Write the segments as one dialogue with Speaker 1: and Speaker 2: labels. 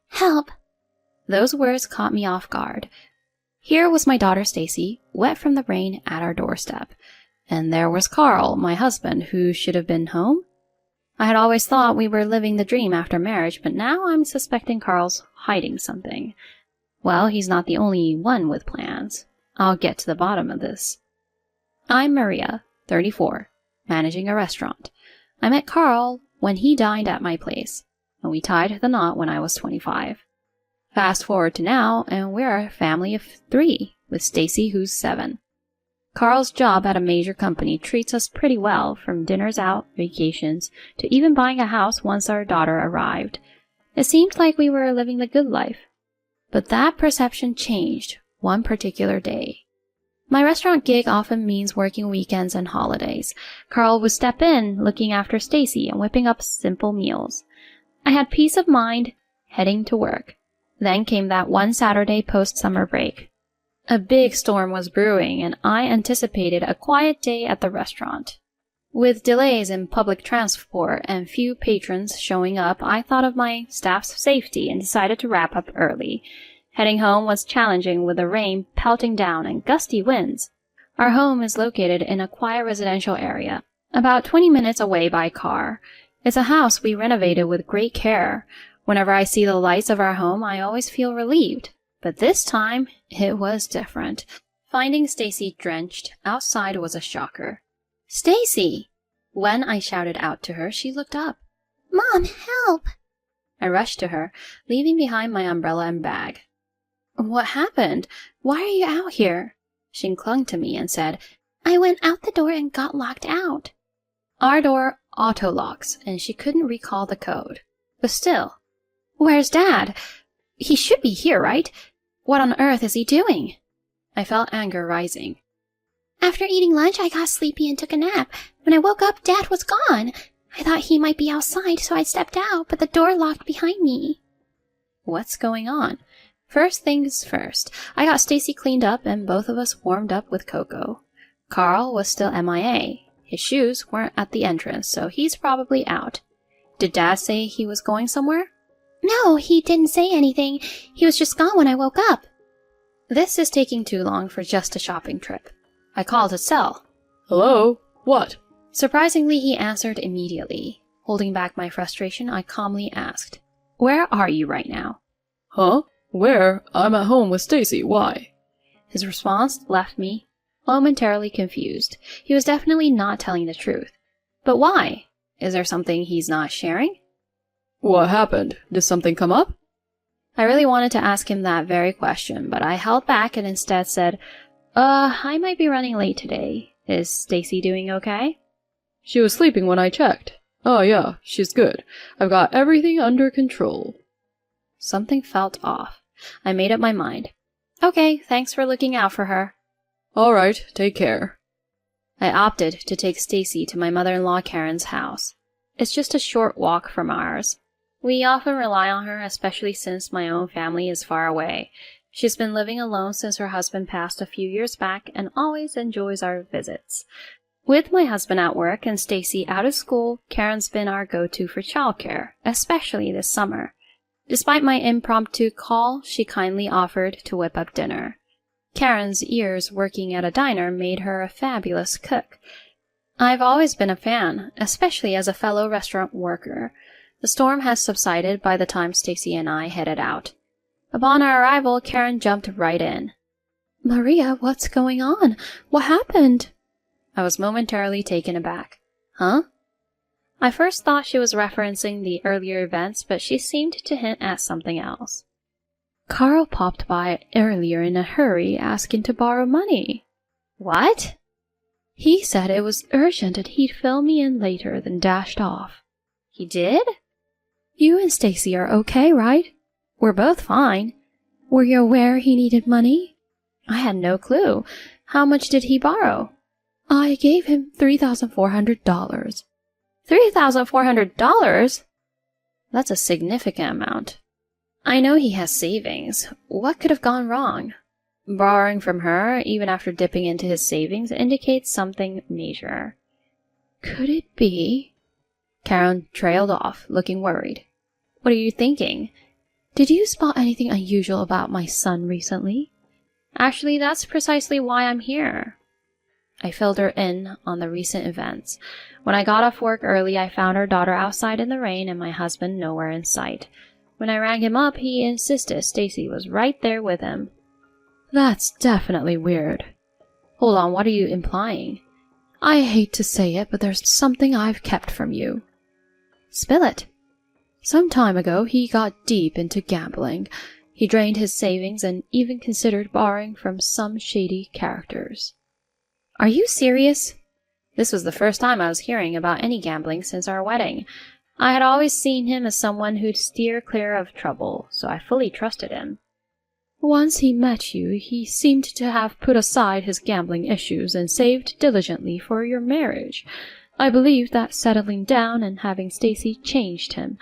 Speaker 1: help!" Those words caught me off guard. Here was my daughter Stacy, wet from the rain, at our doorstep. And there was Carl, my husband, who should have been home. I had always thought we were living the dream after marriage, but now I'm suspecting Carl's hiding something. Well, he's not the only one with plans. I'll get to the bottom of this. I'm Maria, 34, managing a restaurant. I met Carl when he dined at my place, and we tied the knot when I was 25. Fast forward to now, and we're a family of 3, with Stacy, who's 7. Carl's job at a major company treats us pretty well, from dinners out, vacations, to even buying a house once our daughter arrived. It seemed like we were living the good life. But that perception changed one particular day. My restaurant gig often means working weekends and holidays. Carl would step in, looking after Stacy and whipping up simple meals. I had peace of mind heading to work. Then came that one Saturday post-summer break. A big storm was brewing, and I anticipated a quiet day at the restaurant. With delays in public transport and few patrons showing up, I thought of my staff's safety and decided to wrap up early. Heading home was challenging with the rain pelting down and gusty winds. Our home is located in a quiet residential area, about 20 minutes away by car. It's a house we renovated with great care. Whenever I see the lights of our home, I always feel relieved. But this time, it was different. Finding Stacy drenched outside was a shocker. "Stacy!" When I shouted out to her, she looked up. "Mom, help!" I rushed to her, leaving behind my umbrella and bag. "What happened? Why are you out here?" She clung to me and said, "I went out the door and got locked out." Our door auto-locks, and she couldn't recall the code. But still, "Where's Dad? He should be here, right? What on earth is he doing?" I felt anger rising. "After eating lunch, I got sleepy and took a nap. When I woke up, Dad was gone. I thought he might be outside, so I stepped out, but the door locked behind me." What's going on? First things first, I got Stacy cleaned up and both of us warmed up with cocoa. Carl was still MIA. His shoes weren't at the entrance, so he's probably out. Did Dad say he was going somewhere? "No, he didn't say anything. He was just gone when I woke up." This is taking too long for just a shopping trip. I called his cell.
Speaker 2: "Hello? What?"
Speaker 1: Surprisingly, he answered immediately. Holding back my frustration, I calmly asked, "Where are you right now?"
Speaker 2: "Huh? Where? I'm at home with Stacy. Why?"
Speaker 1: His response left me momentarily confused. He was definitely not telling the truth. But why? Is there something he's not sharing?
Speaker 2: "What happened? Did something come up?"
Speaker 1: I really wanted to ask him that very question, but I held back and instead said, I might be running late today. Is Stacy doing okay?"
Speaker 2: "She was sleeping when I checked. Oh yeah, she's good. I've got everything under control."
Speaker 1: Something felt off. I made up my mind. "Okay, thanks for looking out for her."
Speaker 2: "All right, take care."
Speaker 1: I opted to take Stacy to my mother-in-law Karen's house. It's just a short walk from ours. We often rely on her, especially since my own family is far away. She's been living alone since her husband passed a few years back and always enjoys our visits. With my husband at work and Stacy out of school, Karen's been our go-to for childcare, especially this summer. Despite my impromptu call, she kindly offered to whip up dinner. Karen's years working at a diner made her a fabulous cook. I've always been a fan, especially as a fellow restaurant worker. The storm has subsided by the time Stacy and I headed out. Upon our arrival, Karen jumped right in. "Maria, what's going on? What happened?" I was momentarily taken aback. "Huh?" I first thought she was referencing the earlier events, but she seemed to hint at something else. "Carl popped by earlier in a hurry, asking to borrow money." "What?" "He said it was urgent and he'd fill me in later, then dashed off." "He did?" "You and Stacy are okay, right?" "We're both fine." "Were you aware he needed money?" "I had no clue. How much did he borrow?" "I gave him $3,400. $3,400? That's a significant amount. I know he has savings. What could have gone wrong? Borrowing from her, even after dipping into his savings, indicates something major. Could it be? Karen trailed off, looking worried. What are you thinking? Did you spot anything unusual about my son recently? Actually, that's precisely why I'm here. I filled her in on the recent events. When I got off work early, I found our daughter outside in the rain and my husband nowhere in sight. When I rang him up, he insisted Stacy was right there with him. That's definitely weird. Hold on, what are you implying? I hate to say it, but there's something I've kept from you. Spill it. Some time ago, he got deep into gambling. He drained his savings and even considered borrowing from some shady characters. Are you serious? This was the first time I was hearing about any gambling since our wedding. I had always seen him as someone who'd steer clear of trouble, so I fully trusted him. Once he met you, he seemed to have put aside his gambling issues and saved diligently for your marriage. I believe that settling down and having Stacy changed him.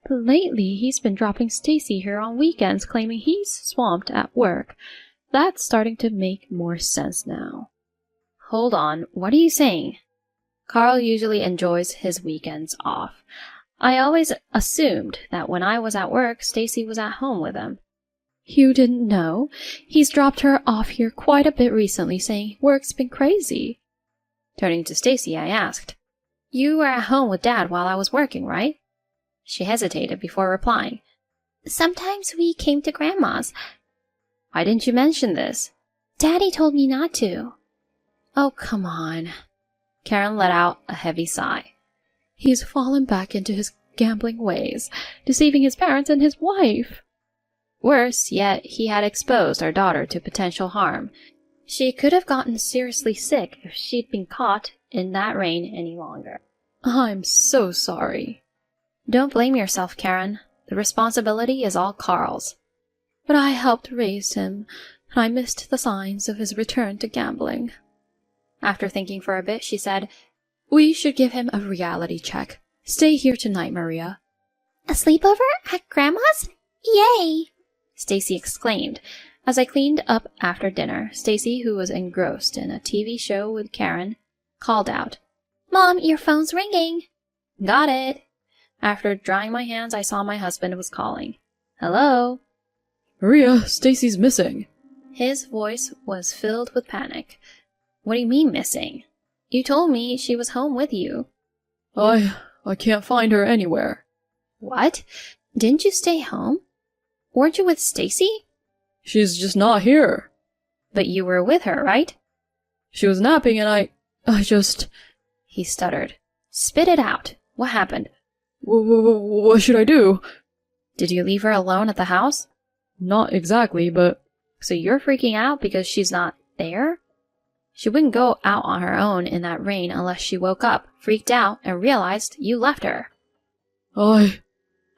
Speaker 1: But lately, he's been dropping Stacy here on weekends, claiming he's swamped at work. That's starting to make more sense now. Hold on, what are you saying? Carl usually enjoys his weekends off. I always assumed that when I was at work, Stacy was at home with him. You didn't know? He's dropped her off here quite a bit recently, saying work's been crazy. Turning to Stacy, I asked, You were at home with Dad while I was working, right? She hesitated before replying. Sometimes we came to Grandma's. Why didn't you mention this? Daddy told me not to. Oh, come on. Karen let out a heavy sigh. He's fallen back into his gambling ways, deceiving his parents and his wife. Worse yet, he had exposed our daughter to potential harm. She could have gotten seriously sick if she'd been caught in that rain any longer. I'm so sorry. Don't blame yourself, Karen. The responsibility is all Carl's. But I helped raise him, and I missed the signs of his return to gambling. After thinking for a bit, she said, We should give him a reality check. Stay here tonight, Maria. A sleepover at Grandma's? Yay! Stacy exclaimed. As I cleaned up after dinner, Stacy, who was engrossed in a TV show with Karen, called out, Mom, your phone's ringing. Got it. After drying my hands, I saw my husband was calling. Hello?
Speaker 2: Maria, Stacy's missing.
Speaker 1: His voice was filled with panic. What do you mean missing? You told me she was home with you.
Speaker 2: I can't find her anywhere.
Speaker 1: What? Didn't you stay home? Weren't you with Stacy?
Speaker 2: She's just not here.
Speaker 1: But you were with her, right?
Speaker 2: She was napping and I just...
Speaker 1: He stuttered. Spit it out. What happened?
Speaker 2: What should I do?
Speaker 1: Did you leave her alone at the house?
Speaker 2: Not exactly, but...
Speaker 1: So you're freaking out because she's not there? She wouldn't go out on her own in that rain unless she woke up, freaked out, and realized you left her.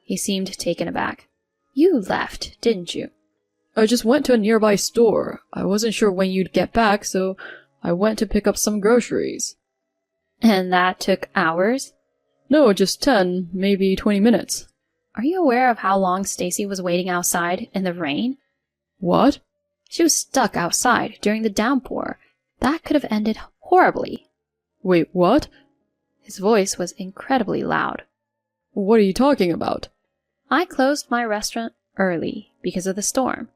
Speaker 1: He seemed taken aback. You left, didn't you?
Speaker 2: I just went to a nearby store. I wasn't sure when you'd get back, so I went to pick up some groceries.
Speaker 1: And that took hours?
Speaker 2: No, just 10, maybe 20 minutes.
Speaker 1: Are you aware of how long Stacy was waiting outside in the rain?
Speaker 2: What?
Speaker 1: She was stuck outside during the downpour. That could have ended horribly.
Speaker 2: Wait, what?
Speaker 1: His voice was incredibly loud.
Speaker 2: What are you talking about?
Speaker 1: I closed my restaurant early because of the storm.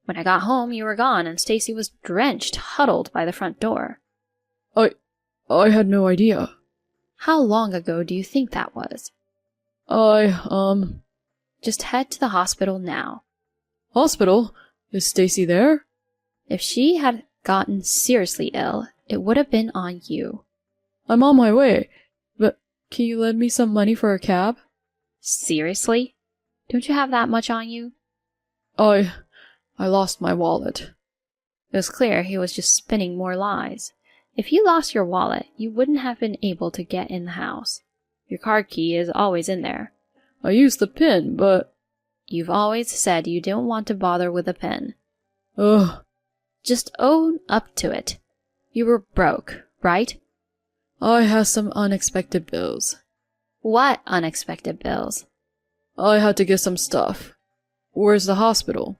Speaker 1: When I got home, you were gone and Stacy was drenched, huddled by the front door.
Speaker 2: I had no idea.
Speaker 1: How long ago do you think that was?
Speaker 2: Just
Speaker 1: head to the hospital now.
Speaker 2: Hospital? Is Stacy there?
Speaker 1: If she had gotten seriously ill, it would have been on you.
Speaker 2: I'm on my way, but can you lend me some money for a cab?
Speaker 1: Seriously? Don't you have that much on you?
Speaker 2: I lost my wallet.
Speaker 1: It was clear he was just spinning more lies. If you lost your wallet, you wouldn't have been able to get in the house. Your card key is always in there.
Speaker 2: I used the PIN, but...
Speaker 1: You've always said you didn't want to bother with a PIN.
Speaker 2: Ugh.
Speaker 1: Just own up to it. You were broke, right?
Speaker 2: I had some unexpected bills.
Speaker 1: What unexpected bills?
Speaker 2: I had to get some stuff. Where's the hospital?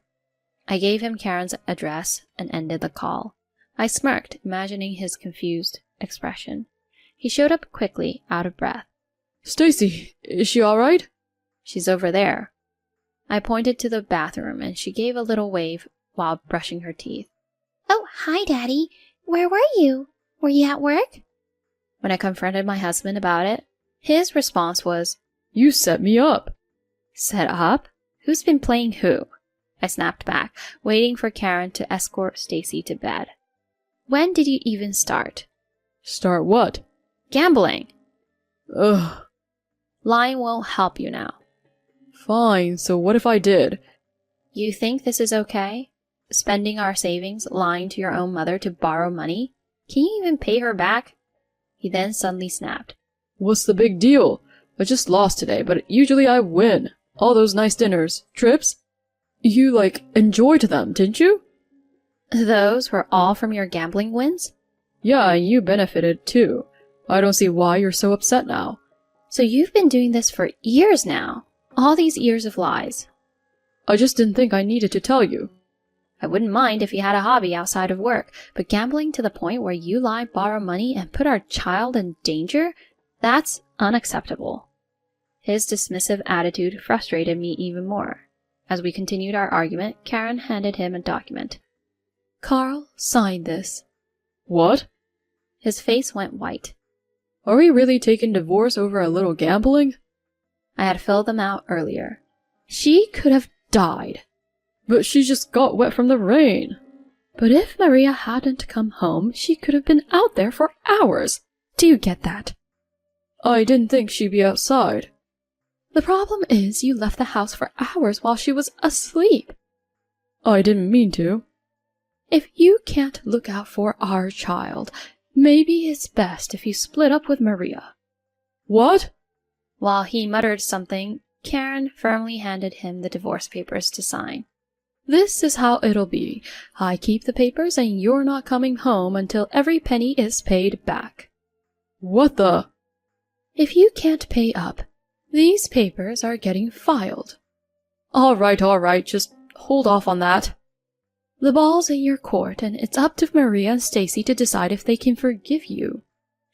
Speaker 1: I gave him Karen's address and ended the call. I smirked, imagining his confused expression. He showed up quickly, out of breath.
Speaker 2: Stacy, is she all right?
Speaker 1: She's over there. I pointed to the bathroom and she gave a little wave while brushing her teeth.
Speaker 3: Oh, hi, Daddy. Where were you? Were you at work?
Speaker 1: When I confronted my husband about it, his response was,
Speaker 2: You set me up.
Speaker 1: Set up? Who's been playing who? I snapped back, waiting for Karen to escort Stacy to bed. When did you even start?
Speaker 2: Start what?
Speaker 1: Gambling.
Speaker 2: Ugh.
Speaker 1: Lying won't help you now.
Speaker 2: Fine, so what if I did?
Speaker 1: You think this is okay? Spending our savings, lying to your own mother to borrow money? Can you even pay her back? He then suddenly snapped.
Speaker 2: What's the big deal? I just lost today, but usually I win. All those nice dinners, trips. You, enjoyed them, didn't you?
Speaker 1: Those were all from your gambling wins?
Speaker 2: Yeah, and you benefited too. I don't see why you're so upset now.
Speaker 1: So you've been doing this for years now. All these years of lies.
Speaker 2: I just didn't think I needed to tell you.
Speaker 1: I wouldn't mind if you had a hobby outside of work, but gambling to the point where you lie, borrow money, and put our child in danger? That's unacceptable. His dismissive attitude frustrated me even more. As we continued our argument, Karen handed him a document. Carl, sign this.
Speaker 2: What?
Speaker 1: His face went white.
Speaker 2: Are we really taking divorce over a little gambling?
Speaker 1: I had filled them out earlier. She could have died.
Speaker 2: But she just got wet from the rain.
Speaker 1: But if Maria hadn't come home, she could have been out there for hours. Do you get that?
Speaker 2: I didn't think she'd be outside.
Speaker 1: The problem is you left the house for hours while she was asleep.
Speaker 2: I didn't mean to.
Speaker 1: If you can't look out for our child, maybe it's best if you split up with Maria.
Speaker 2: What?
Speaker 1: While he muttered something, Karen firmly handed him the divorce papers to sign. This is how it'll be. I keep the papers and you're not coming home until every penny is paid back.
Speaker 2: What the?
Speaker 1: If you can't pay up, these papers are getting filed.
Speaker 2: All right, just hold off on that.
Speaker 1: The ball's in your court, and it's up to Maria and Stacy to decide if they can forgive you.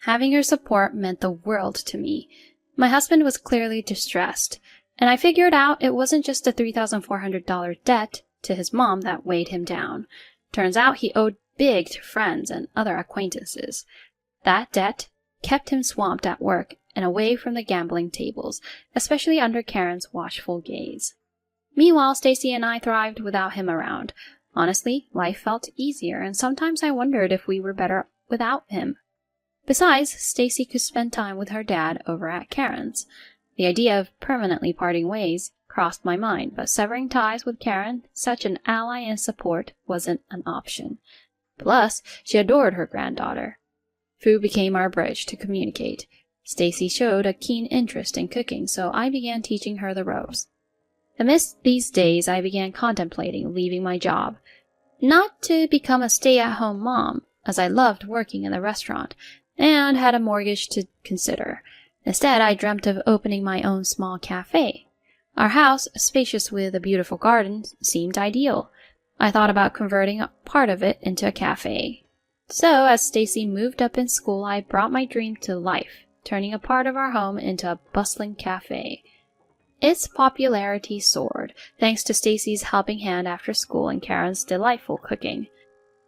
Speaker 1: Having your support meant the world to me. My husband was clearly distressed, and I figured out it wasn't just a $3,400 debt to his mom that weighed him down. Turns out he owed big to friends and other acquaintances. That debt kept him swamped at work and away from the gambling tables, especially under Karen's watchful gaze. Meanwhile, Stacy and I thrived without him around. Honestly, life felt easier, and sometimes I wondered if we were better without him. Besides, Stacy could spend time with her dad over at Karen's. The idea of permanently parting ways crossed my mind, but severing ties with Karen, such an ally and support, wasn't an option. Plus, she adored her granddaughter. Food became our bridge to communicate. Stacy showed a keen interest in cooking, so I began teaching her the ropes. Amidst these days, I began contemplating leaving my job. Not to become a stay-at-home mom, as I loved working in the restaurant, and had a mortgage to consider. Instead, I dreamt of opening my own small cafe. Our house, spacious with a beautiful garden, seemed ideal. I thought about converting a part of it into a cafe. So, as Stacy moved up in school, I brought my dream to life, turning a part of our home into a bustling cafe. Its popularity soared, thanks to Stacy's helping hand after school and Karen's delightful cooking.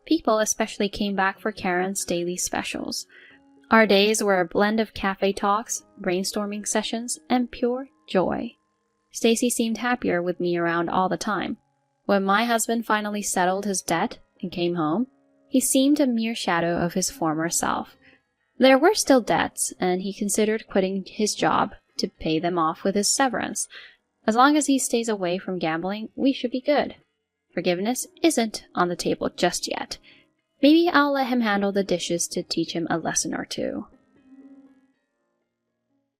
Speaker 1: People especially came back for Karen's daily specials. Our days were a blend of cafe talks, brainstorming sessions, and pure joy. Stacy seemed happier with me around all the time. When my husband finally settled his debt and came home, he seemed a mere shadow of his former self. There were still debts, and he considered quitting his job to pay them off with his severance. As long as he stays away from gambling, we should be good. Forgiveness isn't on the table just yet. Maybe I'll let him handle the dishes to teach him a lesson or two.